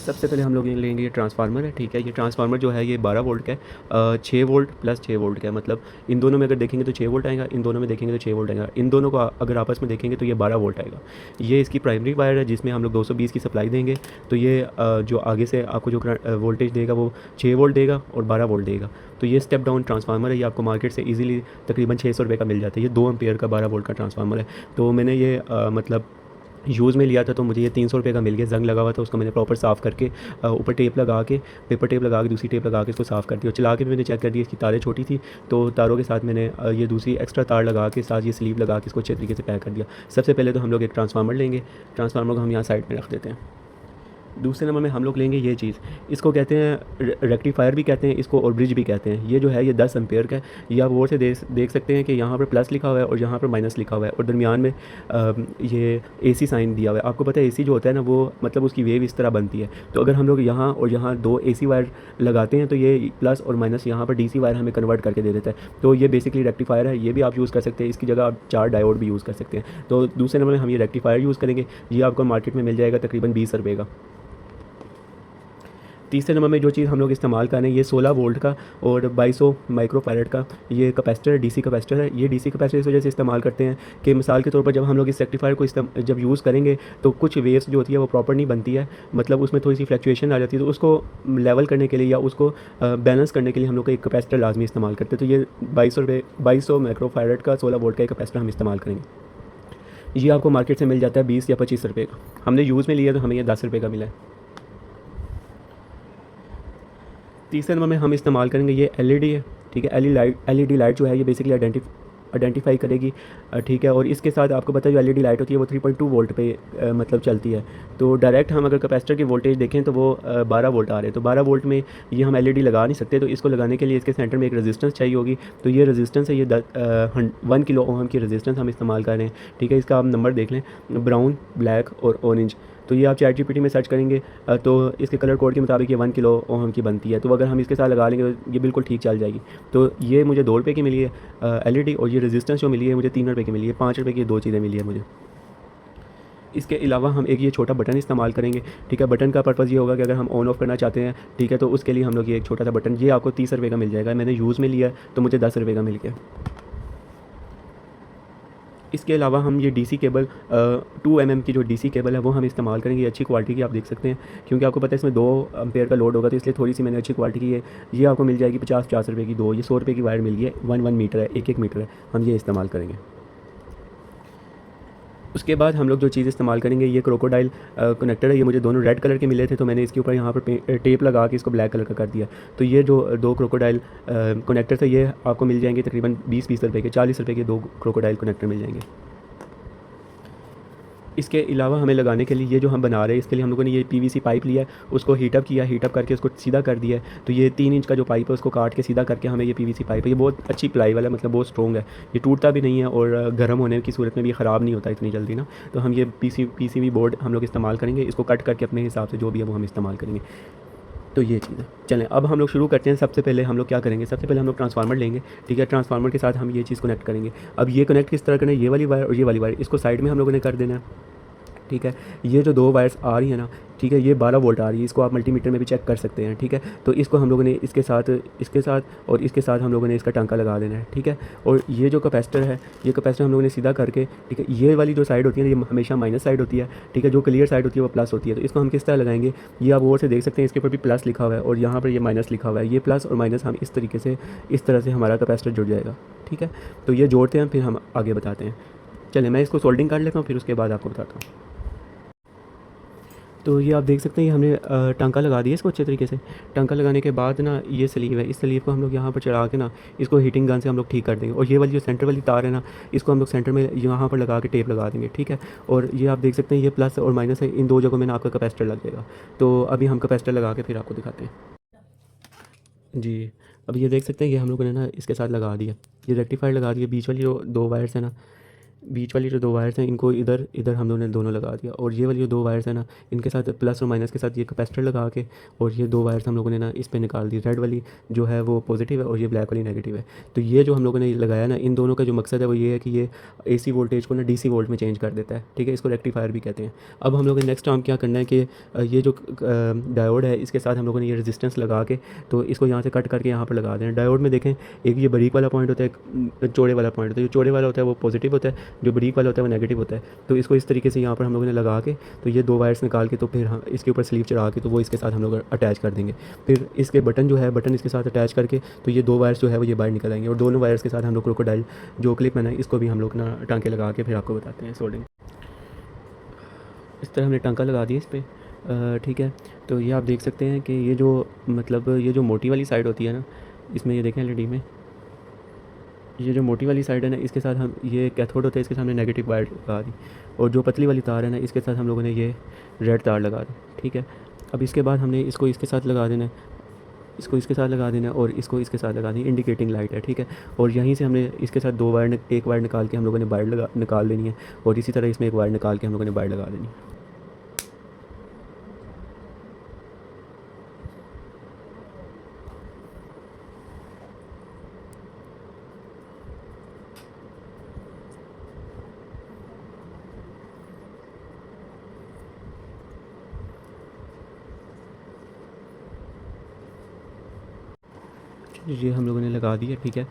सबसे पहले हम लोग ये लेंगे, ये ट्रांसफार्मर है, ठीक है। ये ट्रांसफार्मर जो है ये 12 वोल्ट का है, 6 वोल्ट प्लस 6 वोल्ट का है। मतलब इन दोनों में अगर देखेंगे तो 6 वोल्ट आएगा, इन दोनों में देखेंगे तो 6 वोल्ट आएगा। इन दोनों को अगर आपस में देखेंगे तो ये 12 वोल्ट आएगा। ये इसकी प्राइमरी वायर है जिसमें हम लोग 220 की सप्लाई देंगे। तो ये जो आगे से आपको जो वोल्टेज देगा वो 6 वोल्ट देगा और 12 वोल्ट देगा। तो ये स्टेप डाउन ट्रांसफार्मर है, ये आपको मार्केट से इजीली तकरीबन 600 रुपये का मिल जाता है। ये 2 एम्पेयर का 12 वोल्ट का ट्रांसफार्मर है। तो मैंने ये मतलब यूज़ में लिया था, तो मुझे ये 300 रुपये का मिल गया। जंग लगा हुआ था, उसको मैंने प्रॉपर साफ़ करके ऊपर टेप लगा के, पेपर टेप लगा के, दूसरी टेप लगा के इसको साफ़ कर दिया। और चला के भी मैंने चेक कर दिया, इसकी तारें छोटी थी, तो तारों के साथ मैंने ये दूसरी एक्स्ट्रा तार लगा के साथ ये स्लीव लगा के इसको अच्छे तरीके से पैक कर दिया। सबसे पहले तो हम लोग एक ट्रांसफार्मर लेंगे, ट्रांसफार्मर को हम यहाँ साइड में रख देते हैं। दूसरे नंबर में हम लोग लेंगे ये चीज़, इसको कहते हैं रेक्टिफायर भी कहते हैं इसको, और ब्रिज भी कहते हैं। ये जो है ये 10 एम्पेयर का है। ये आप और से देख सकते हैं कि यहाँ पर प्लस लिखा हुआ है और यहाँ पर माइनस लिखा हुआ है, और दरमियान में ये एसी साइन दिया हुआ है। आपको पता है एसी जो होता है ना वो मतलब उसकी वेव इस तरह बनती है। तो अगर हम लोग यहाँ और यहाँ 2 एसी वायर लगाते हैं तो ये प्लस और माइनस यहाँ पर डीसी वायर हमें कन्वर्ट करके दे देता है। तो ये बेसिकली रेक्टिफायर है, ये भी आप यूज़ कर सकते हैं। इसकी जगह आप 4 डायोड भी यूज़ कर सकते हैं। तो दूसरे नंबर में हम ये रेक्टिफायर यूज़ करेंगे। ये आपको मार्केट में मिल जाएगा तकरीबन 20 रुपये का। तीसरे नंबर में जो चीज़ हम लोग इस्तेमाल कर रहे हैं ये 16 वोल्ट का और 2200 माइक्रोफैरड का ये कैपेसिटर है, डीसी कैपेसिटर है। ये डीसी कैपेसिटर इस वजह से इस्तेमाल करते हैं कि मिसाल के तौर पर जब हम लोग इस रेक्टिफायर को जब यूज़ करेंगे तो कुछ वेव्स जो होती है वो प्रॉपर नहीं बनती है, मतलब उसमें थोड़ी सी फ्लक्चुएशन आ जाती है। तो उसको लेवल करने के लिए या उसको बैलेंस करने के लिए हम लोग एक कैपेसिटर लाजमी इस्तेमाल करते हैं। तो ये 2200 माइक्रोफैरड का 16 वोल्ट का एक कैपेसिटर हम इस्तेमाल करेंगे। ये आपको मार्केट से मिल जाता है 20 या 25 रुपये का। हमने यूज़ में लिया तो हमें ये 10 रुपये का मिला है। तीसरे नंबर में हम इस्तेमाल करेंगे ये एलईडी है, ठीक है। एलईडी लाइट जो है ये बेसिकली आइडेंटिफाई करेगी, ठीक है। और इसके साथ आपको पता है जो एलईडी लाइट होती है वो 3.2 वोल्ट पे मतलब चलती है। तो डायरेक्ट हम अगर कैपेसिटर की वोल्टेज देखें तो वो 12 वोल्ट आ रहे हैं। तो 12 वोल्ट में ये हम एलईडी लगा नहीं सकते, तो इसको लगाने के लिए इसके सेंटर में एक रेजिस्टेंस चाहिए होगी। तो ये रेजिस्टेंस है, ये 1 किलो ओम की रेजिस्टेंस हम इस्तेमाल कर रहे हैं, ठीक है। इसका आप नंबर देख लें, ब्राउन, ब्लैक और ऑरेंज। तो ये आप चैट जीपीटी में सर्च करेंगे तो इसके कलर कोड के मुताबिक ये 1 किलो ओम की बनती है। तो अगर हम इसके साथ लगा लेंगे तो ये बिल्कुल ठीक चल जाएगी। तो ये मुझे 2 रुपये की मिली है एलईडी, और ये रेजिस्टेंस जो मिली है मुझे 3 रुपये की मिली है। 5 रुपये की 2 चीज़ें मिली है मुझे। इसके अलावा हम एक ये छोटा बटन इस्तेमाल करेंगे, ठीक है। बटन का पर्पज़ ये होगा कि अगर हम ऑन ऑफ करना चाहते हैं, ठीक है, तो उसके लिए हम लोग ये एक छोटा सा बटन, ये आपको 30 रुपये का मिल जाएगा। मैंने यूज़ में लिया तो मुझे 10 रुपये का मिल गया। इसके अलावा हम ये डीसी केबल 2 mm की जो डीसी केबल है वो हम इस्तेमाल करेंगे। ये अच्छी क्वालिटी की आप देख सकते हैं, क्योंकि आपको पता है इसमें 2 एम्पेयर का लोड होगा, तो इसलिए थोड़ी सी मैंने अच्छी क्वालिटी की है। ये आपको मिल जाएगी 50 रुपये की 2। ये 100 रुपये की वायर मिल गई है, 1 मीटर है, 1 मीटर है। हम ये इस्तेमाल करेंगे। उसके बाद हम लोग जो चीज़ इस्तेमाल करेंगे ये क्रोकोडाइल कनेक्टर है। ये मुझे दोनों रेड कलर के मिले थे, तो मैंने इसके ऊपर यहाँ पर टेप लगा के इसको ब्लैक कलर का कर दिया। तो ये जो 2 क्रोकोडाइल कनेक्टर थे ये आपको मिल जाएंगे तकरीबन 20 रुपये के, 40 रुपये के 2 क्रोकोडाइल कनेक्टर मिल जाएंगे। इसके अलावा हमें लगाने के लिए ये जो हम बना रहे हैं इसके लिए हम लोगों ने ये पीवीसी पाइप लिया है, उसको हीटअप किया, हीटअप करके उसको सीधा कर दिया है। तो ये 3 इंच का जो पाइप है उसको काट के सीधा करके हमें ये पीवीसी पाइप है, ये बहुत अच्छी प्लाई वाला है, मतलब बहुत स्ट्रॉन्ग है, ये टूटता भी नहीं है और गर्म होने की सूरत में भी ख़राब नहीं होता इतनी जल्दी ना। तो हम ये पीसीबी बोर्ड हम लोग इस्तेमाल करेंगे, इसको कट करके अपने हिसाब से जो भी है वो हम इस्तेमाल करेंगे। तो ये चीज़ है। चलें अब हम लोग शुरू करते हैं। सबसे पहले हम लोग क्या करेंगे, सबसे पहले हम लोग ट्रांसफार्मर लेंगे, ठीक है। ट्रांसफार्मर के साथ हम ये चीज़ कनेक्ट करेंगे। अब ये कनेक्ट किस तरह करना है, ये वाली वायर और ये वाली वायर, इसको साइड में हम लोगों ने कर देना है, ठीक है। ये जो 2 वायर्स आ रही है ना, ठीक है, ये 12 वोल्ट आ रही है, इसको आप मल्टीमीटर में भी चेक कर सकते हैं, ठीक है। तो इसको हम लोगों ने इसके साथ और इसके साथ हम लोगों ने इसका टांका लगा देना है, ठीक है। और ये जो कैपेसिटर है, ये कैपेसिटर हम लोगों ने सीधा करके, ठीक है, ये वाली जो साइड होती है ये हमेशा माइनस साइड होती है, ठीक है, जो क्लियर साइड होती है वो प्लस होती है। तो इसको हम किस तरह लगाएंगे, ये आप और से देख सकते हैं, इसके ऊपर भी प्लस लिखा हुआ है और यहाँ पर ये माइनस लिखा हुआ है। ये प्लस और माइनस हम इस तरीके से, इस तरह से हमारा कैपेसिटर जुड़ जाएगा, ठीक है। तो ये जोड़ते हैं फिर हम आगे बताते हैं। चलिए मैं इसको सोल्डिंग कर लेता हूँ, फिर उसके बाद आपको बताता हूँ। तो ये आप देख सकते हैं हमने टांका लगा दिया इसको अच्छे तरीके से। टांका लगाने के बाद ना ये स्लीव है, इस स्लीव को हम लोग यहाँ पर चढ़ा के ना इसको हीटिंग गन से हम लोग ठीक कर देंगे। और ये वाली जो सेंटर वाली तार है ना, इसको हम लोग सेंटर में यहाँ पर लगा के टेप लगा देंगे, ठीक है। और ये आप देख सकते हैं ये प्लस और माइनस है, इन 2 जगहों में ना आपका कैपेसिटर लग जाएगा। तो अभी हम कैपेसिटर लगा के फिर आपको दिखाते हैं जी। अब ये देख सकते हैं ये हम लोगों ने ना इसके साथ लगा दिया, ये रेक्टिफायर लगा दिया। बीच वाली जो 2 वायर्स है ना, बीच वाली जो 2 वायर्स हैं इनको इधर इधर हम लोगों ने दोनों लगा दिया, और ये वाली जो 2 वायर्स हैं ना, इनके साथ प्लस और माइनस के साथ ये कैपेसिटर लगा के, और ये 2 वायर्स हम लोगों ने ना इस पे निकाल दी। रेड वाली जो है वो पॉजिटिव है और ये ब्लैक वाली नेगेटिव है। तो ये जो हम लोगों ने लगाया ना, इन दोनों का जो मकसद है वो ये है कि ये एसी वोल्टेज को ना डीसी वोल्ट में चेंज कर देता है, ठीक है। इसको रेक्टिफायर भी कहते हैं। अब हम लोगों ने नेक्स्ट काम क्या करना है कि ये जो डायोड है इसके साथ हम लोगों ने ये रेजिस्टेंस लगा के तो इसको यहाँ से कट करके यहाँ पर लगा देना। डायोड में देखें, एक ये बारीक वाला पॉइंट होता है, एक चौड़े वाला पॉइंट होता है। जो चौड़े वाला होता है वो पॉजिटिव होता है, जो बारीक वाला होता है वो नेगेटिव होता है। तो इसको इस तरीके से यहाँ पर हम लोगों ने लगा के तो ये 2 वायर्स निकाल के तो फिर हम इसके ऊपर स्लीव चढ़ा के तो वो इसके साथ हम लोग अटैच कर देंगे। फिर इसके बटन जो है, बटन इसके साथ अटैच करके तो ये 2 वायर्स जो है वो ये बाहर निकल आएंगे, और दोनों वायर्स के साथ हम लोग क्रोकोडाइल जो क्लिप है ना, इसको भी हम लोग ना टांके लगा के फिर आपको बताते हैं सोल्डिंग। इस तरह हमने टांका लगा दिया इस पर, ठीक है। तो ये आप देख सकते हैं कि ये जो मतलब ये जो मोटी वाली साइड होती है ना, इसमें ये देखें एलईडी में, ये जो मोटी वाली साइड है ना, इसके साथ हम ये कैथोड होता है, इसके सामने नेगेटिव वायर लगा दी, और जो पतली वाली तार है ना, इसके साथ हम लोगों ने ये रेड तार लगा दी, ठीक है। अब इसके बाद हमने इसको इसके साथ लगा देना है, इसको इसके साथ लगा देना है, और इसको इसके साथ लगा दी, इंडिकेटिंग लाइट है, ठीक है। और यहीं से हमने इसके साथ 2 वायर एक वायर निकाल के हम लोगों ने वायर लगा निकाल लेनी है, और इसी तरह इसमें एक वायर निकाल के हम लोगों ने वायर लगा देनी है। ये हम लोगों ने लगा दी है, ठीक है।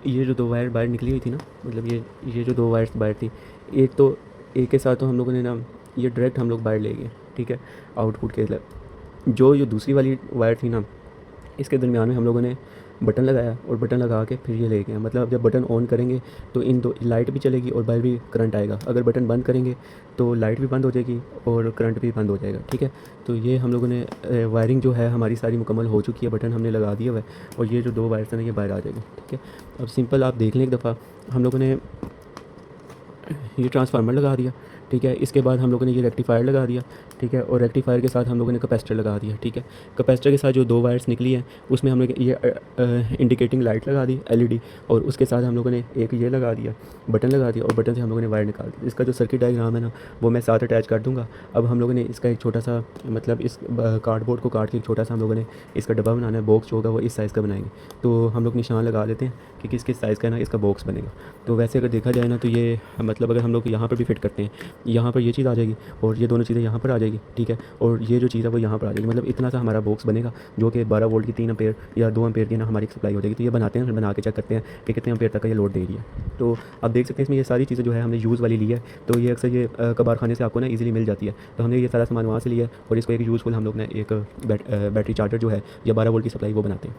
ये जो 2 वायर बाहर निकली हुई थी ना, मतलब ये जो 2 वायर्स बाहर थी, एक तो एक के साथ तो हम लोगों ने ना ये डायरेक्ट हम लोग बाहर ले गए, ठीक है, आउटपुट के लिए। जो दूसरी वाली वायर थी ना, इसके दरमियान में हम लोगों ने बटन लगाया, और बटन लगा के फिर ये ले गए। मतलब जब बटन ऑन करेंगे तो इन दो लाइट भी चलेगी और बाहर भी करंट आएगा। अगर बटन बंद करेंगे तो लाइट भी बंद हो जाएगी और करंट भी बंद हो जाएगा, ठीक है। तो ये हम लोगों ने वायरिंग जो है हमारी सारी मुकम्मल हो चुकी है, बटन हमने लगा दिया हुआ है, और ये जो 2 वायर्स हैं ना ये बाहर आ जाएगी, ठीक है। अब सिंपल आप देख लें एक दफ़ा, हम लोगों ने ये ट्रांसफार्मर लगा दिया, ठीक है। इसके बाद हम लोगों ने ये रेक्टिफायर लगा दिया, ठीक है, और रेक्टिफायर के साथ हम लोगों ने कैपेसिटर लगा दिया, ठीक है। कैपेसिटर के साथ जो 2 वायर्स निकली हैं उसमें हमने ये इंडिकेटिंग लाइट लगा दी एलईडी, और उसके साथ हम लोगों ने एक ये लगा दिया, बटन लगा दिया, और बटन से हम लोगों ने वायर निकाल दी। इसका जो सर्किट डायग्राम है ना वो मैं साथ अटैच कर दूँगा। अब हम लोगों ने इसका एक छोटा सा मतलब इस कार्डबोर्ड को काट के एक छोटा सा हम लोगों ने इसका डब्बा बनाना है, बॉक्स जो होगा वो इस साइज़ का बनाएंगे। तो हम लोग निशान लगा लेते हैं कि किस किस साइज़ का ना इसका बॉक्स बनेगा। तो वैसे अगर देखा जाए ना तो ये मतलब अगर हम लोग यहाँ पर भी फिट करते हैं, यहाँ पर ये चीज़ आ जाएगी और ये दोनों चीज़ें यहाँ पर आ जाएगी, ठीक है, और ये जो चीज़ है वो यहाँ पर आ जाएगी। मतलब इतना सा हमारा बॉक्स बनेगा जो कि 12 वोल्ट की 3 एम्पीयर या 2 एम्पीयर की ना हमारी सप्लाई हो जाएगी। तो ये बनाते हैं, फिर बना के चेक करते हैं कि कितने एम्पीयर तक का ये लोड दे रही है। तो आप देख सकते हैं इसमें ये सारी चीज़ें जो है हमने यूज़ वाली ली है। तो ये अक्सर ये कबारखाने से आपको ना ईजिली मिल जाती है। तो हमने ये सारा सामान वहाँ से लिया है, और इसको एक यूज़फुल हम लोग ने एक बैटरी चार्जर जो है या 12 वोल्ट की सप्लाई वो बनाते हैं।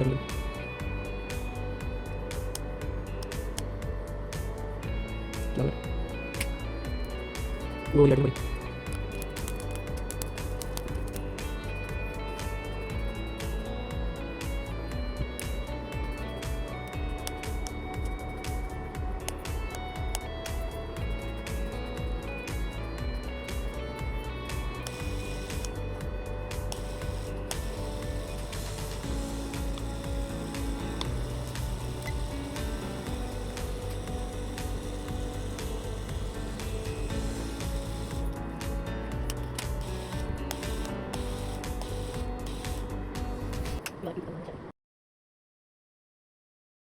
लग लग वो लग भाई